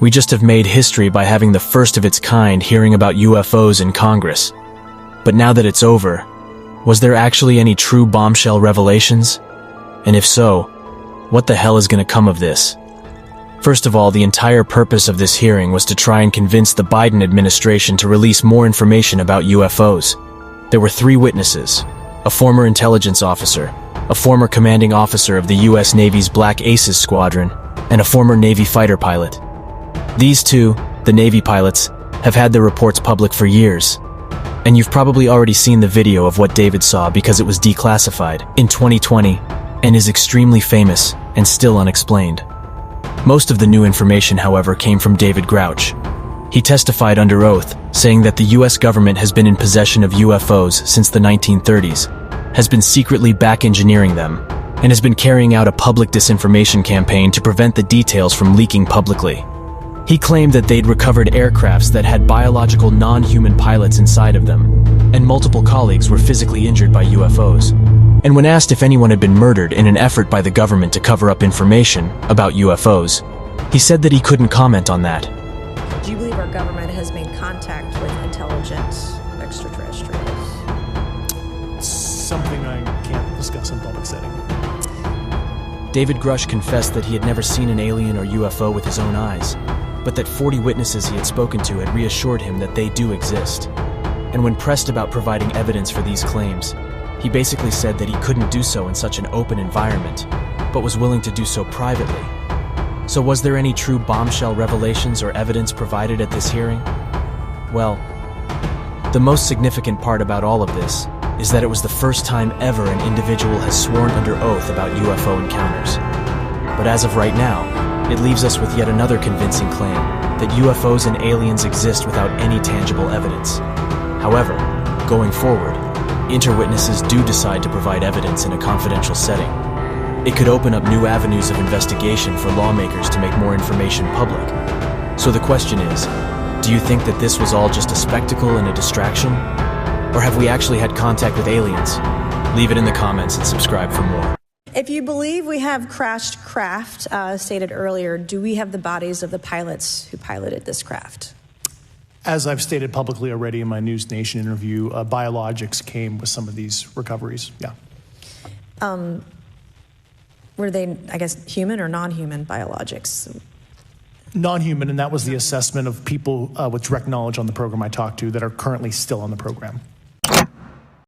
We just have made history by having the first of its kind hearing about UFOs in Congress. But now that it's over, was there actually any true bombshell revelations? And if so, what the hell is going to come of this? First of all, the entire purpose of this hearing was to try and convince the Biden administration to release more information about UFOs. There were 3 witnesses: a former intelligence officer, a former commanding officer of the U.S. Navy's Black Aces Squadron, and a former Navy fighter pilot. These 2, the Navy pilots, have had their reports public for years. And you've probably already seen the video of what David saw because it was declassified in 2020 and is extremely famous and still unexplained. Most of the new information, however, came from David Grouch. He testified under oath, saying that the U.S. government has been in possession of UFOs since the 1930s, has been secretly back-engineering them, and has been carrying out a public disinformation campaign to prevent the details from leaking publicly. He claimed that they'd recovered aircrafts that had biological non-human pilots inside of them, and multiple colleagues were physically injured by UFOs. And when asked if anyone had been murdered in an effort by the government to cover up information about UFOs, he said that he couldn't comment on that. Do you believe our government has made contact with intelligent extraterrestrials? Something I can't discuss in public setting. David Grush confessed that he had never seen an alien or UFO with his own eyes, but that 40 witnesses he had spoken to had reassured him that they do exist. And when pressed about providing evidence for these claims, he basically said that he couldn't do so in such an open environment, but was willing to do so privately. So was there any true bombshell revelations or evidence provided at this hearing? Well, the most significant part about all of this is that it was the first time ever an individual has sworn under oath about UFO encounters. But as of right now, it leaves us with yet another convincing claim that UFOs and aliens exist without any tangible evidence. However, going forward, interwitnesses do decide to provide evidence in a confidential setting. It could open up new avenues of investigation for lawmakers to make more information public. So the question is, do you think that this was all just a spectacle and a distraction? Or have we actually had contact with aliens? Leave it in the comments and subscribe for more. If you believe we have crashed craft, stated earlier, do we have the bodies of the pilots who piloted this craft? As I've stated publicly already in my News Nation interview, biologics came with some of these recoveries, yeah. Were they, I guess, human or non-human biologics? Non-human, and that was the assessment of people with direct knowledge on the program I talked to that are currently still on the program.